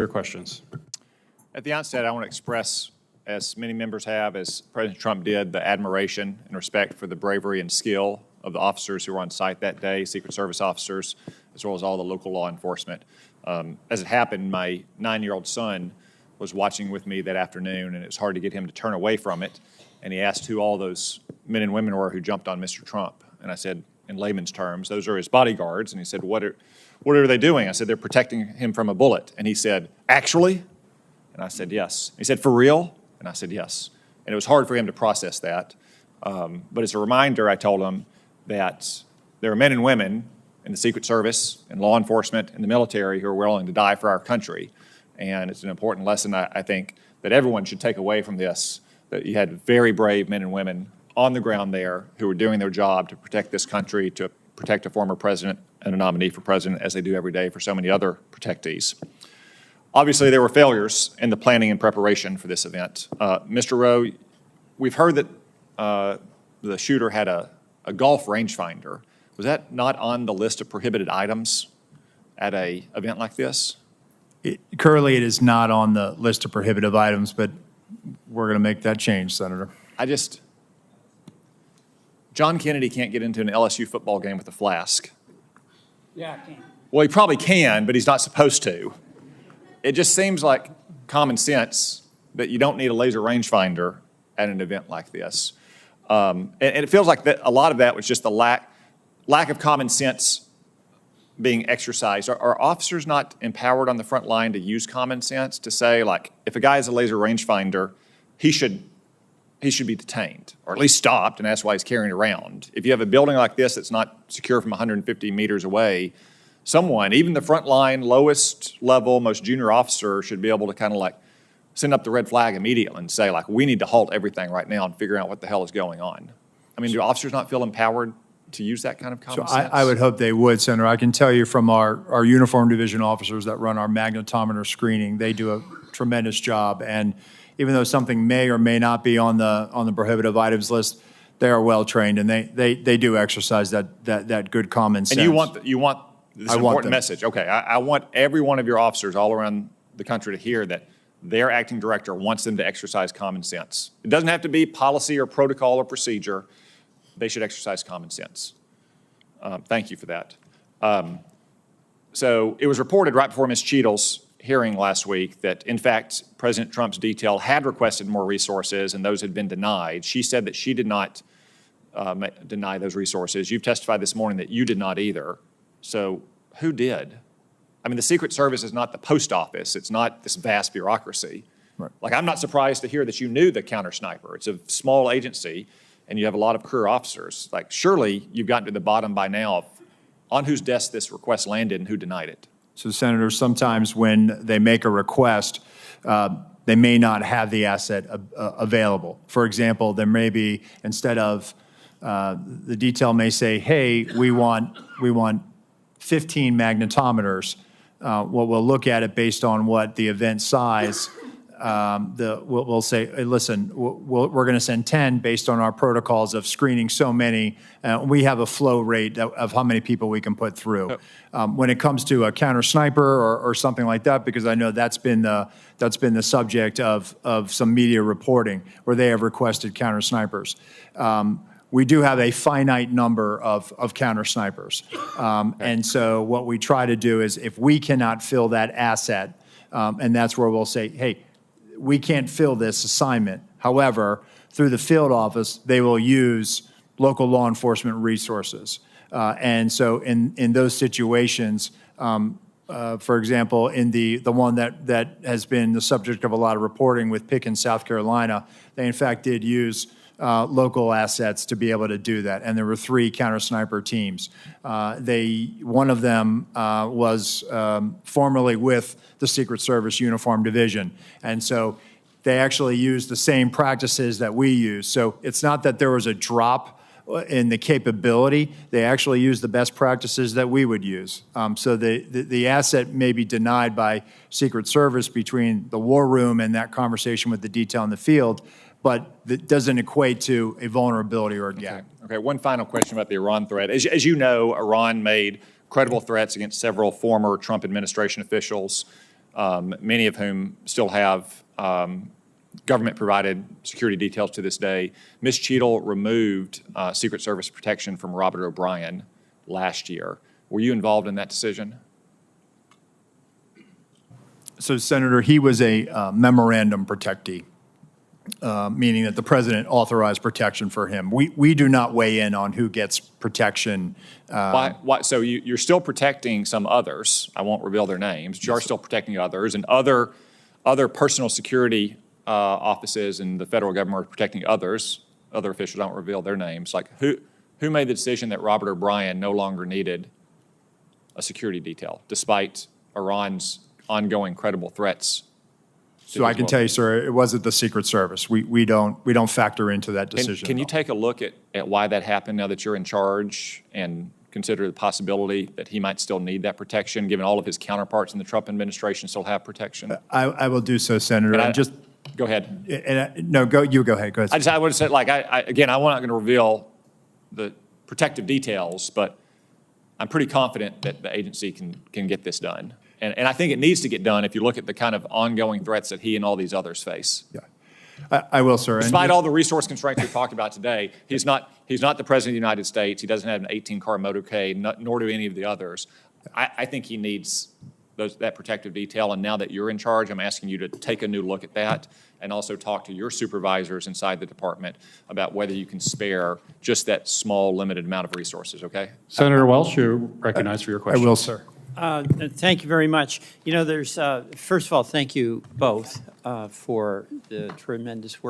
Your questions. At the outset, I want to express, as many members have, as President Trump did, the admiration and respect for the bravery and skill of the officers who were on site that day, Secret Service officers, as well as all the local law enforcement. As it happened, my 9-year-old son was watching with me that afternoon, and it was hard to get him to turn away from it. And he asked who all those men and women were who jumped on Mr. Trump. And I said, in layman's terms, those are his bodyguards. And he said, what are they doing? I said, they're protecting him from a bullet. And he said, actually? And I said, yes. He said, for real? And I said, yes. And it was hard for him to process that. But as a reminder, I told him that there are men and women in the Secret Service and law enforcement and the military who are willing to die for our country. And it's an important lesson, I think, that everyone should take away from this, that you had very brave men and women on the ground there who were doing their job to protect this country, to protect a former president and a nominee for president, as they do every day for so many other protectees. Obviously, there were failures in the planning and preparation for this event. Mr. Rowe, we've heard that the shooter had a golf rangefinder. Was that not on the list of prohibited items at an event like this? Currently, it is not on the list of prohibitive items, but we're going to make that change, Senator. John Kennedy can't get into an LSU football game with a flask. Yeah, I can. Well, he probably can, but he's not supposed to. It just seems like common sense that you don't need a laser rangefinder at an event like this. And it feels like that a lot of that was just the lack of common sense being exercised. Are officers not empowered on the front line to use common sense to say, like, if a guy has a laser rangefinder, he should be detained, or at least stopped, and that's why he's carrying it around. If you have a building like this that's not secure from 150 meters away, someone, even the front line, lowest level, most junior officer, should be able to kind of like send up the red flag immediately and say, like, we need to halt everything right now and figure out what the hell is going on. I mean, do officers not feel empowered to use that kind of common sense? I would hope they would, Senator. I can tell you from our uniform division officers that run our magnetometer screening, they do a tremendous job. And even though something may or may not be on the prohibitive items list, they are well trained, and they do exercise that good common sense. And you want this important message. Okay, I want every one of your officers all around the country to hear that their acting director wants them to exercise common sense. It doesn't have to be policy or protocol or procedure. They should exercise common sense. Thank you for that. So it was reported right before Ms. Cheadle's hearing last week that, in fact, President Trump's detail had requested more resources and those had been denied. She said that she did not deny those resources. You've testified this morning that you did not either. So who did? I mean, the Secret Service is not the post office. It's not this vast bureaucracy. Right. Like, I'm not surprised to hear that you knew the counter sniper. It's a small agency, and you have a lot of career officers. Like, surely you've gotten to the bottom by now of on whose desk this request landed and who denied it. So, Senator, sometimes when they make a request, they may not have the asset available. For example, there may be, instead of the detail may say, hey, we want 15 magnetometers. What we'll look at it based on what the event size. We'll say, hey, listen, we're going to send 10 based on our protocols of screening so many. We have a flow rate of how many people we can put through. When it comes to a counter sniper or something like that, because I know that's been the subject of some media reporting where they have requested counter snipers. We do have a finite number of counter snipers. And so what we try to do is if we cannot fill that asset, and that's where we'll say, hey, we can't fill this assignment. However, through the field office, they will use local law enforcement resources. And so in those situations, for example, in the one that has been the subject of a lot of reporting with Pickens, South Carolina, they in fact did use local assets to be able to do that. And there were 3 counter sniper teams. One of them was formerly with the Secret Service Uniform Division. And so they actually used the same practices that we use. So it's not that there was a drop in the capability. They actually used the best practices that we would use. So the asset may be denied by Secret Service between the war room and that conversation with the detail in the field, but that doesn't equate to a vulnerability or a gap. Okay, one final question about the Iran threat. As you know, Iran made credible threats against several former Trump administration officials. many of whom still have government-provided security details to this day. Ms. Cheadle removed Secret Service protection from Robert O'Brien last year. Were you involved in that decision? So, Senator, he was a memorandum protectee, meaning that the president authorized protection for him. We do not weigh in on who gets protection. Why? So you're still protecting some others. I won't reveal their names. But you are still protecting others, and other personal security offices in the federal government are protecting others. Other officials, I won't reveal their names. Like who made the decision that Robert O'Brien no longer needed a security detail, despite Iran's ongoing credible threats? So I can tell you, sir, it wasn't the Secret Service. We don't factor into that decision. Can you take a look at why that happened now that you're in charge, and consider the possibility that he might still need that protection, given all of his counterparts in the Trump administration still have protection? I will do so, Senator. Go ahead. No, you go ahead. Go ahead. I would have said, like, again, I'm not going to reveal the protective details, but I'm pretty confident that the agency can get this done. And I think it needs to get done if you look at the kind of ongoing threats that he and all these others face. Yeah, I will, sir. Despite all the resource constraints we've talked about today, he's not the President of the United States. He doesn't have an 18-car motorcade, nor do any of the others. I think he needs that protective detail, and now that you're in charge, I'm asking you to take a new look at that and also talk to your supervisors inside the department about whether you can spare just that small, limited amount of resources, okay? Senator Welch, you're recognized for your question. I will, sir. Thank you very much. You know, first of all, thank you both for the tremendous work